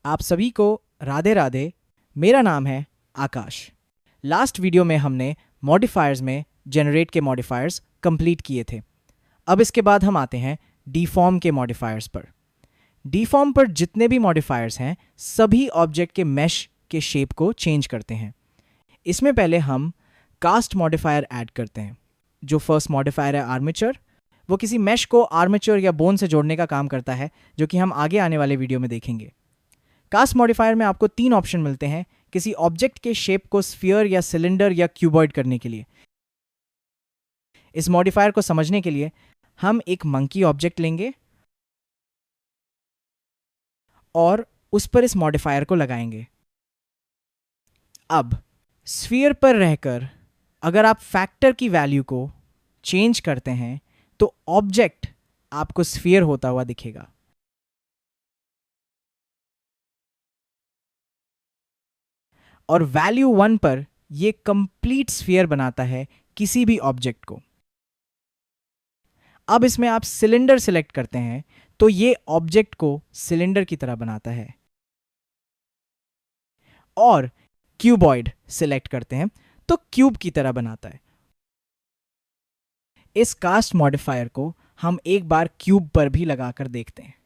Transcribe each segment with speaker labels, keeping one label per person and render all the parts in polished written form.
Speaker 1: आप सभी को राधे राधे। मेरा नाम है आकाश। लास्ट वीडियो में हमने मॉडिफायर्स में जनरेट के मॉडिफायर्स कंप्लीट किए थे। अब इसके बाद हम आते हैं डीफॉर्म के मॉडिफायर्स पर। डीफॉर्म पर जितने भी मॉडिफायर्स हैं सभी ऑब्जेक्ट के मैश के शेप को चेंज करते हैं। इसमें पहले हम कास्ट मॉडिफायर ऐड करते हैं। जो फर्स्ट मॉडिफायर है आर्मेचर, वो किसी मैश को आर्मेचर या बोन से जोड़ने का काम करता है, जो कि हम आगे आने वाले वीडियो में देखेंगे। कास्ट मॉडिफायर में आपको 3 ऑप्शन मिलते हैं किसी ऑब्जेक्ट के शेप को स्फीयर या सिलेंडर या क्यूबॉइड करने के लिए। इस मॉडिफायर को समझने के लिए हम एक मंकी ऑब्जेक्ट लेंगे और उस पर इस मॉडिफायर को लगाएंगे। अब स्फीयर पर रहकर अगर आप फैक्टर की वैल्यू को चेंज करते हैं तो ऑब्जेक्ट आपको स्फीयर होता हुआ दिखेगा। और वैल्यू 1 पर यह कंप्लीट स्फीयर बनाता है किसी भी ऑब्जेक्ट को। अब इसमें आप सिलेंडर सिलेक्ट करते हैं तो ये ऑब्जेक्ट को सिलेंडर की तरह बनाता है, और क्यूबॉइड सिलेक्ट करते हैं तो क्यूब की तरह बनाता है। इस कास्ट मॉडिफायर को हम एक बार क्यूब पर भी लगाकर देखते हैं।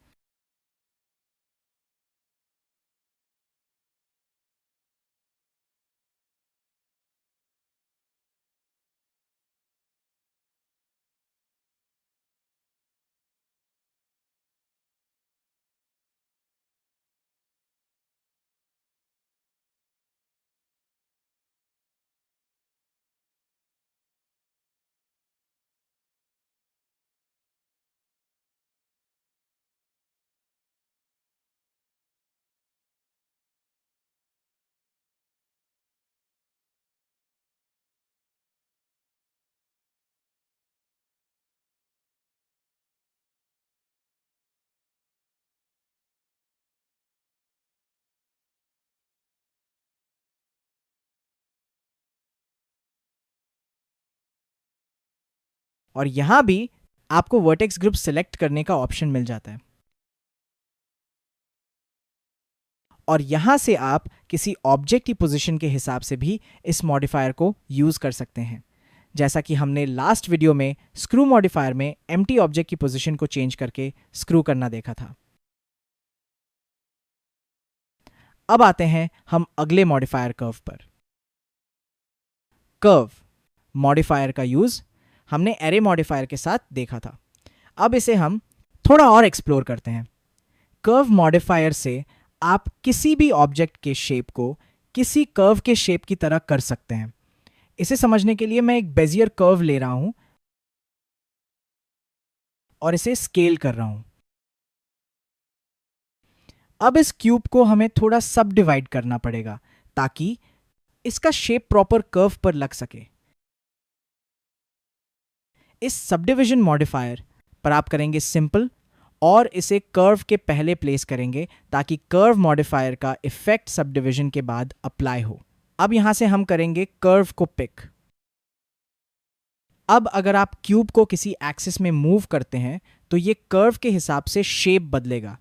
Speaker 1: और यहां भी आपको वर्टेक्स ग्रुप सिलेक्ट करने का ऑप्शन मिल जाता है, और यहां से आप किसी ऑब्जेक्ट की पोजीशन के हिसाब से भी इस मॉडिफायर को यूज कर सकते हैं। जैसा कि हमने लास्ट वीडियो में स्क्रू मॉडिफायर में एम्प्टी ऑब्जेक्ट की पोजीशन को चेंज करके स्क्रू करना देखा था। अब आते हैं हम अगले मॉडिफायर कर्व पर। कर्व मॉडिफायर का यूज हमने एरे मॉडिफायर के साथ देखा था। अब इसे हम थोड़ा और एक्सप्लोर करते हैं। कर्व मॉडिफायर से आप किसी भी ऑब्जेक्ट के शेप को किसी कर्व के शेप की तरह कर सकते हैं। इसे समझने के लिए मैं एक बेजियर कर्व ले रहा हूं और इसे स्केल कर रहा हूं। अब इस क्यूब को हमें थोड़ा सब डिवाइड करना पड़ेगा ताकि इसका शेप प्रॉपर कर्व पर लग सके। इस सब डिविजन मॉडिफायर पर आप करेंगे सिंपल और इसे कर्व के पहले प्लेस करेंगे ताकि कर्व मॉडिफायर का इफेक्ट सब डिविजन के बाद अप्लाई हो। अब यहां से हम करेंगे कर्व को पिक। अब अगर आप क्यूब को किसी एक्सिस में मूव करते हैं तो ये कर्व के हिसाब से शेप बदलेगा।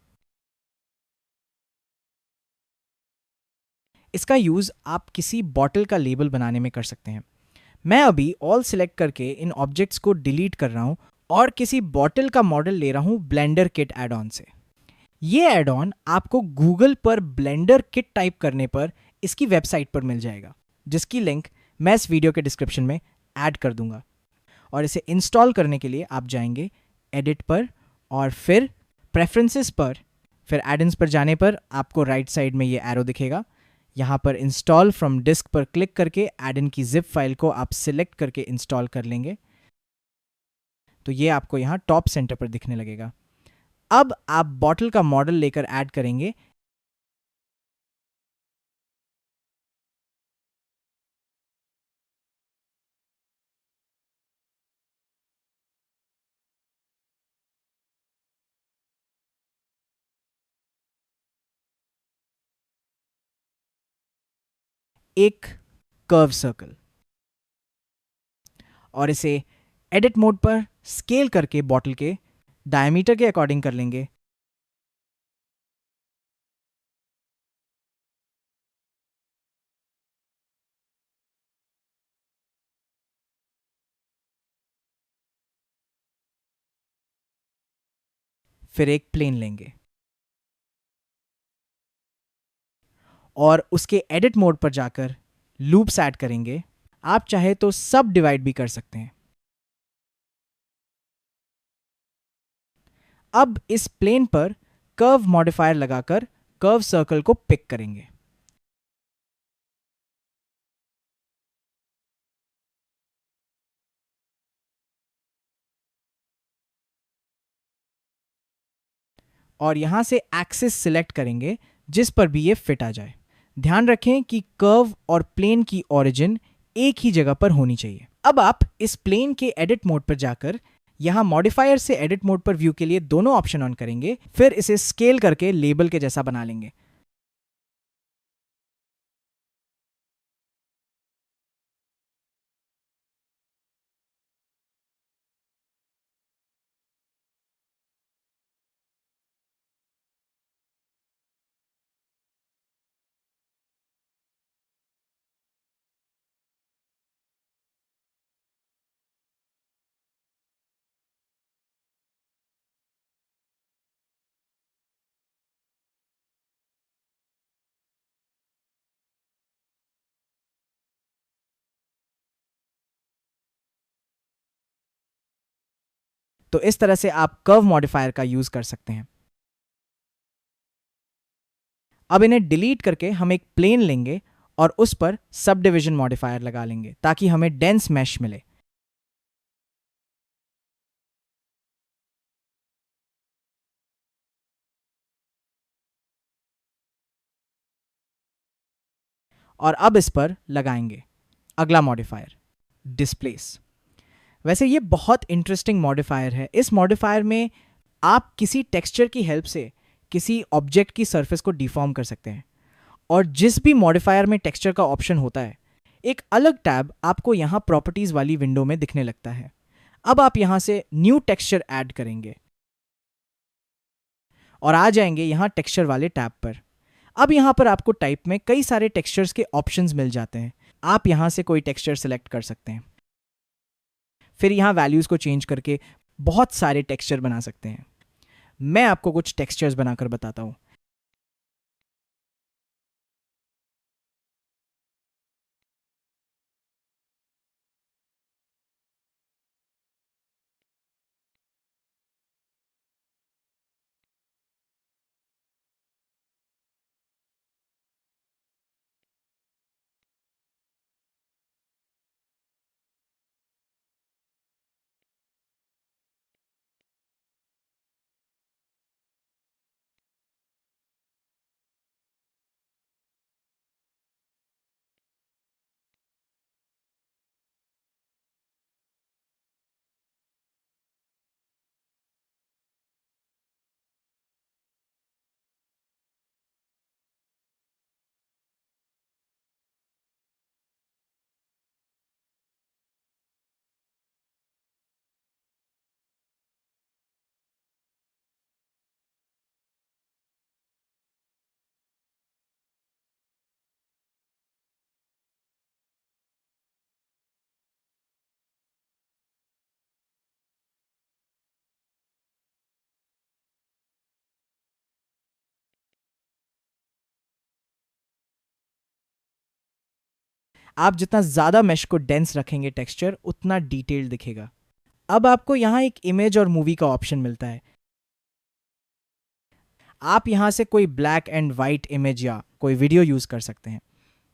Speaker 1: इसका यूज आप किसी बॉटल का लेबल बनाने में कर सकते हैं। मैं अभी ऑल सिलेक्ट करके इन ऑब्जेक्ट्स को डिलीट कर रहा हूं और किसी बॉटल का मॉडल ले रहा हूं ब्लेंडर किट एड ऑन से। ये एड ऑन आपको गूगल पर ब्लेंडर किट टाइप करने पर इसकी वेबसाइट पर मिल जाएगा, जिसकी लिंक मैं इस वीडियो के डिस्क्रिप्शन में ऐड कर दूंगा। और इसे इंस्टॉल करने के लिए आप जाएंगे एडिट पर और फिर प्रेफरेंसेस पर, फिर एड-इन्स पर जाने पर आपको राइट साइड में ये एरो दिखेगा। यहाँ पर इंस्टॉल फ्रॉम डिस्क पर क्लिक करके एड-इन की जिप फाइल को आप सिलेक्ट करके इंस्टॉल कर लेंगे तो ये आपको यहाँ टॉप सेंटर पर दिखने लगेगा। अब आप बॉटल का मॉडल लेकर ऐड करेंगे। एक कर्व सर्कल, और इसे एडिट मोड पर स्केल करके बॉटल के डायमीटर के अकॉर्डिंग कर लेंगे। फिर एक प्लेन लेंगे और उसके एडिट मोड पर जाकर लूप्स ऐड करेंगे। आप चाहे तो सब डिवाइड भी कर सकते हैं। अब इस प्लेन पर कर्व मॉडिफायर लगाकर कर्व सर्कल को पिक करेंगे। और यहां से एक्सिस सिलेक्ट करेंगे जिस पर भी ये फिट आ जाए। ध्यान रखें कि कर्व और प्लेन की ओरिजिन एक ही जगह पर होनी चाहिए। अब आप इस प्लेन के एडिट मोड पर जाकर यहां मॉडिफायर से एडिट मोड पर व्यू के लिए दोनों ऑप्शन ऑन करेंगे, फिर इसे स्केल करके लेबल के जैसा बना लेंगे। तो इस तरह से आप कर्व मॉडिफायर का यूज कर सकते हैं। अब इन्हें डिलीट करके हम एक प्लेन लेंगे और उस पर सब डिविजन मॉडिफायर लगा लेंगे ताकि हमें डेंस मैश मिले। और अब इस पर लगाएंगे अगला मॉडिफायर, डिस्प्लेस। वैसे ये बहुत इंटरेस्टिंग मॉडिफायर है। इस मॉडिफायर में आप किसी टेक्सचर की हेल्प से किसी ऑब्जेक्ट की सरफेस को डिफॉर्म कर सकते हैं। और जिस भी मॉडिफायर में टेक्सचर का ऑप्शन होता है, एक अलग टैब आपको यहां प्रॉपर्टीज वाली विंडो में दिखने लगता है। अब आप यहां से न्यू टेक्सचर ऐड करेंगे और आ जाएंगे यहां टेक्सचर वाले टैब पर। अब यहां पर आपको टाइप में कई सारे टेक्सचर्स के ऑप्शंस मिल जाते हैं। आप यहां से कोई टेक्सचर सेलेक्ट कर सकते हैं, फिर यहां वैल्यूज को चेंज करके बहुत सारे टेक्सचर बना सकते हैं। मैं आपको कुछ टेक्सचर्स बनाकर बताता हूं। आप जितना ज़्यादा मैश को डेंस रखेंगे टेक्सचर, उतना डिटेल्ड दिखेगा। अब आपको यहाँ एक इमेज और मूवी का ऑप्शन मिलता है। आप यहाँ से कोई ब्लैक एंड वाइट इमेज या कोई वीडियो यूज़ कर सकते हैं।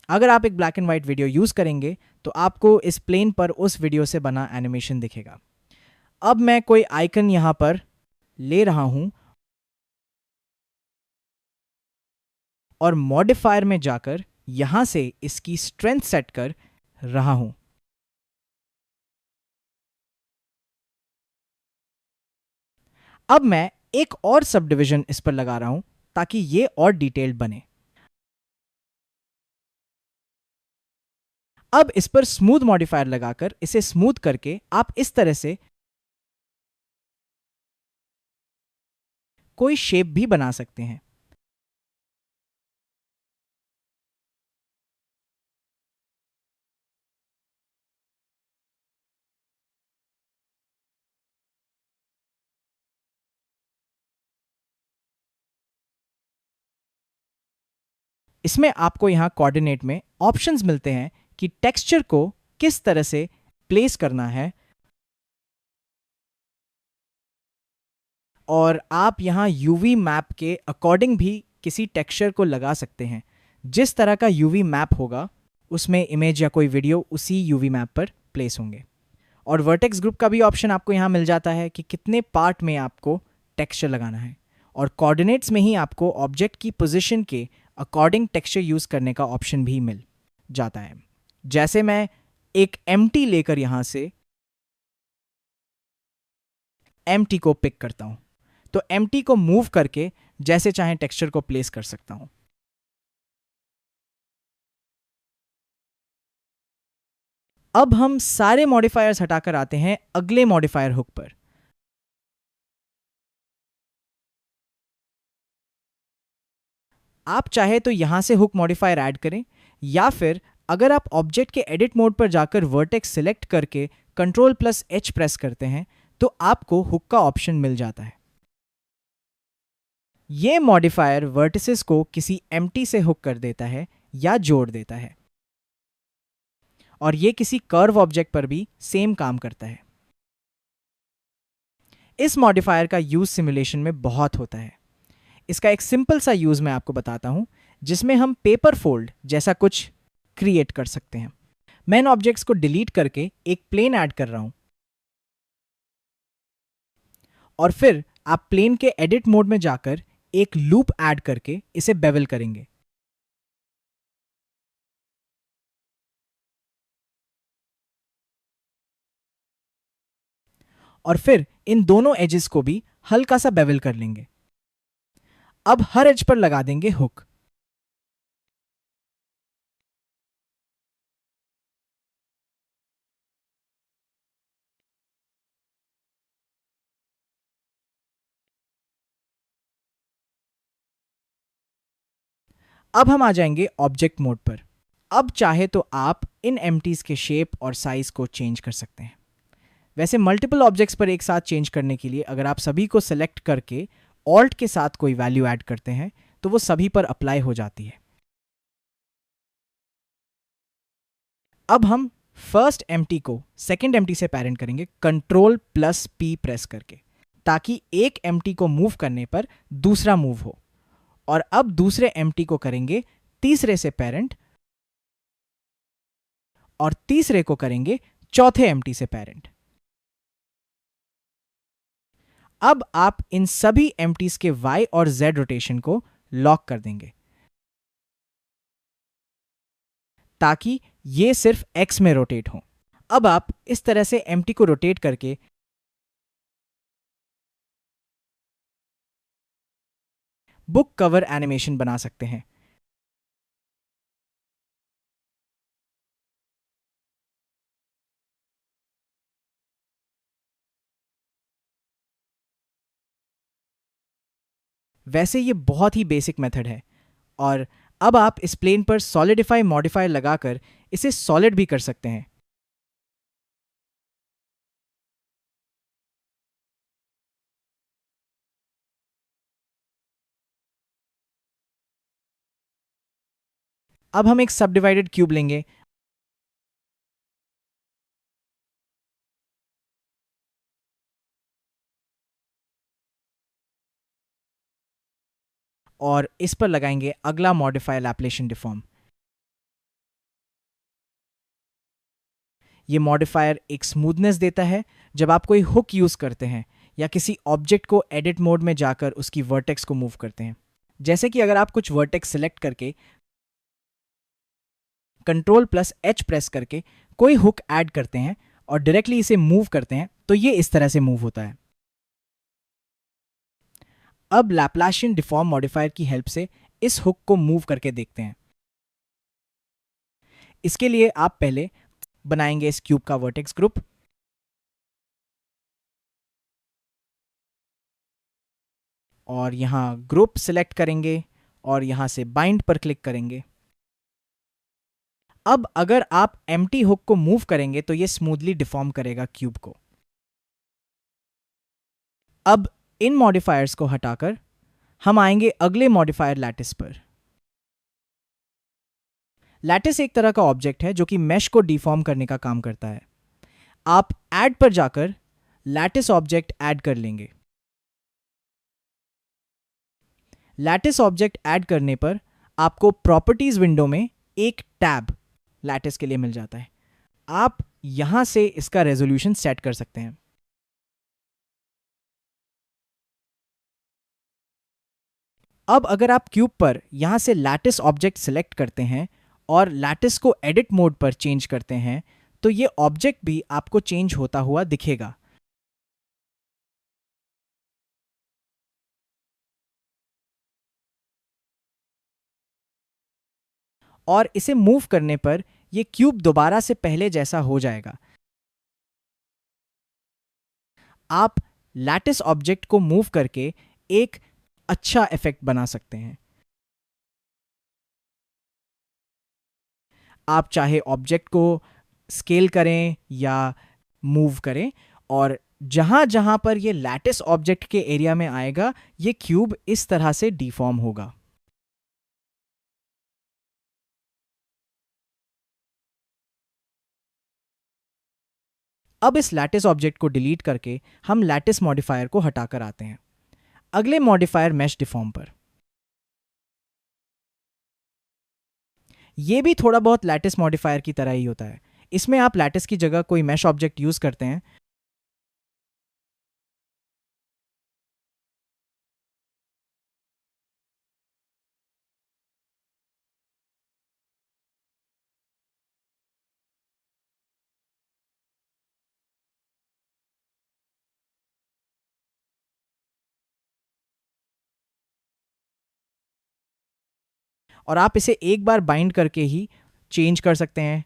Speaker 1: अगर आप एक black and white video use करेंगे तो आपको इस प्लेन पर उस वीडियो से बना एनिमेशन दिखेगा। अब मैं कोई आइकन यहाँ पर ले रहा हूँ और मॉडिफायर में जाकर यहाँ से इसकी स्ट्रेंथ सेट कर रहा हूँ। अब मैं एक और सब डिविजन इस पर लगा रहा हूं ताकि ये और डिटेल्ड बने। अब इस पर स्मूथ मॉडिफायर लगाकर इसे स्मूथ करके आप इस तरह से कोई शेप भी बना सकते हैं। इसमें आपको यहाँ कोऑर्डिनेट में ऑप्शंस मिलते हैं कि टेक्सचर को किस तरह से प्लेस करना है, और आप यहाँ यूवी मैप के अकॉर्डिंग भी किसी टेक्सचर को लगा सकते हैं। जिस तरह का यूवी मैप होगा उसमें इमेज या कोई वीडियो उसी यूवी मैप पर प्लेस होंगे। और वर्टेक्स ग्रुप का भी ऑप्शन आपको यहाँ मिल जाता है कि कितने पार्ट में आपको टेक्सचर लगाना है, और कोऑर्डिनेट्स में ही आपको ऑब्जेक्ट की पोजीशन के अकॉर्डिंग टेक्सचर यूज़ करने का ऑप्शन भी मिल जाता है। जैसे मैं एक एम्प्टी लेकर यहाँ से एम्प्टी को पिक करता हूँ, तो एम्प्टी को मूव करके जैसे चाहे टेक्सचर को प्लेस कर सकता हूँ। अब हम सारे मॉडिफायर्स हटाकर आते हैं अगले मॉडिफायर हुक पर। आप चाहे तो यहां से हुक मॉडिफायर ऐड करें, या फिर अगर आप ऑब्जेक्ट के एडिट मोड पर जाकर वर्टेक्स सिलेक्ट करके Ctrl+H प्रेस करते हैं तो आपको हुक का ऑप्शन मिल जाता है। यह मॉडिफायर वर्टिसेस को किसी एम्प्टी से हुक कर देता है या जोड़ देता है, और यह किसी कर्व ऑब्जेक्ट पर भी सेम काम करता है। इस मॉडिफायर का यूज सिमुलेशन में बहुत होता है। इसका एक सिंपल सा यूज मैं आपको बताता हूं, जिसमें हम पेपर फोल्ड जैसा कुछ क्रिएट कर सकते हैं। मैं इन ऑब्जेक्ट्स को डिलीट करके एक प्लेन ऐड कर रहा हूं, और फिर आप प्लेन के एडिट मोड में जाकर एक लूप ऐड करके इसे बेवल करेंगे। और फिर इन दोनों एजेस को भी हल्का सा बेवल कर लेंगे। अब हर एज पर लगा देंगे हुक। अब हम आ जाएंगे ऑब्जेक्ट मोड पर। अब चाहे तो आप इन एम्प्टीज के शेप और साइज को चेंज कर सकते हैं। वैसे मल्टीपल ऑब्जेक्ट्स पर एक साथ चेंज करने के लिए अगर आप सभी को सेलेक्ट करके ऑल्ट के साथ कोई वैल्यू ऐड करते हैं तो वो सभी पर अप्लाई हो जाती है। अब हम फर्स्ट एम्प्टी को सेकंड एम्प्टी से पैरेंट करेंगे Ctrl+P प्रेस करके, ताकि एक एम्प्टी को मूव करने पर दूसरा मूव हो। और अब दूसरे एम्प्टी को करेंगे तीसरे से पैरेंट, और तीसरे को करेंगे चौथे एम्प्टी से पैरेंट। अब आप इन सभी एम्प्टीज के Y और Z रोटेशन को लॉक कर देंगे, ताकि ये सिर्फ X में रोटेट हो। अब आप इस तरह से एम्प्टी को रोटेट करके बुक कवर एनिमेशन बना सकते हैं। वैसे ये बहुत ही बेसिक मेथड है, और अब आप इस प्लेन पर सॉलिडिफाई मॉडिफायर लगाकर इसे सॉलिड भी कर सकते हैं। अब हम एक सब डिवाइडेड क्यूब लेंगे और इस पर लगाएंगे अगला मॉडिफायर लैप्लेशन डिफॉर्म। ये मॉडिफायर एक स्मूथनेस देता है जब आप कोई हुक यूज करते हैं या किसी ऑब्जेक्ट को एडिट मोड में जाकर उसकी वर्टेक्स को मूव करते हैं। जैसे कि अगर आप कुछ वर्टेक्स सिलेक्ट करके Ctrl+H प्रेस करके कोई हुक ऐड करते हैं और डायरेक्टली इसे मूव करते हैं तो ये इस तरह से मूव होता है। अब लैप्लाशियन डिफॉर्म मॉडिफायर की हेल्प से इस हुक को मूव करके देखते हैं। इसके लिए आप पहले बनाएंगे इस क्यूब का वर्टेक्स ग्रुप, और यहां ग्रुप सिलेक्ट करेंगे और यहां से बाइंड पर क्लिक करेंगे। अब अगर आप एम्प्टी हुक को मूव करेंगे तो ये स्मूथली डिफॉर्म करेगा क्यूब को। अब इन मॉडिफायर्स को हटाकर हम आएंगे अगले मॉडिफायर लैटिस पर। लैटिस एक तरह का ऑब्जेक्ट है जो कि मैश को डिफॉर्म करने का काम करता है। आप ऐड पर जाकर लैटिस ऑब्जेक्ट ऐड कर लेंगे। लैटिस ऑब्जेक्ट ऐड करने पर आपको प्रॉपर्टीज विंडो में एक टैब लैटिस के लिए मिल जाता है। आप यहां से इसका रेजोल्यूशन सेट कर सकते हैं। अब अगर आप क्यूब पर यहां से लैटिस ऑब्जेक्ट सिलेक्ट करते हैं और लैटिस को एडिट मोड पर चेंज करते हैं तो ये ऑब्जेक्ट भी आपको चेंज होता हुआ दिखेगा। और इसे मूव करने पर यह क्यूब दोबारा से पहले जैसा हो जाएगा। आप लैटिस ऑब्जेक्ट को मूव करके एक अच्छा इफेक्ट बना सकते हैं। आप चाहे ऑब्जेक्ट को स्केल करें या मूव करें, और जहां जहां पर यह लैटिस ऑब्जेक्ट के एरिया में आएगा यह क्यूब इस तरह से डिफॉर्म होगा। अब इस लैटिस ऑब्जेक्ट को डिलीट करके हम लैटिस मॉडिफायर को हटाकर आते हैं अगले मॉडिफायर मैश डिफॉर्म पर। यह भी थोड़ा बहुत लैटिस मॉडिफायर की तरह ही होता है। इसमें आप लैटिस की जगह कोई मैश ऑब्जेक्ट यूज करते हैं और आप इसे एक बार बाइंड करके ही चेंज कर सकते हैं।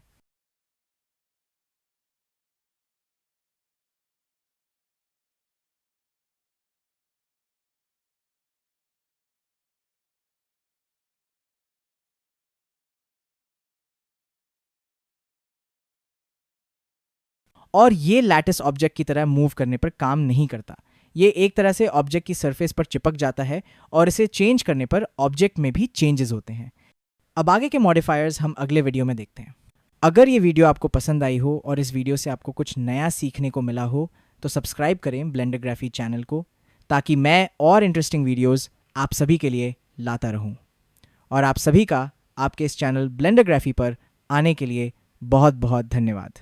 Speaker 1: और ये लैटिस ऑब्जेक्ट की तरह मूव करने पर काम नहीं करता। ये एक तरह से ऑब्जेक्ट की सरफेस पर चिपक जाता है और इसे चेंज करने पर ऑब्जेक्ट में भी चेंजेस होते हैं। अब आगे के मॉडिफायर्स हम अगले वीडियो में देखते हैं। अगर ये वीडियो आपको पसंद आई हो और इस वीडियो से आपको कुछ नया सीखने को मिला हो तो सब्सक्राइब करें ब्लेंडरग्राफी चैनल को, ताकि मैं और इंटरेस्टिंग वीडियोस आप सभी के लिए लाता रहूं। और आप सभी का आपके इस चैनल ब्लेंडरग्राफी पर आने के लिए बहुत बहुत धन्यवाद।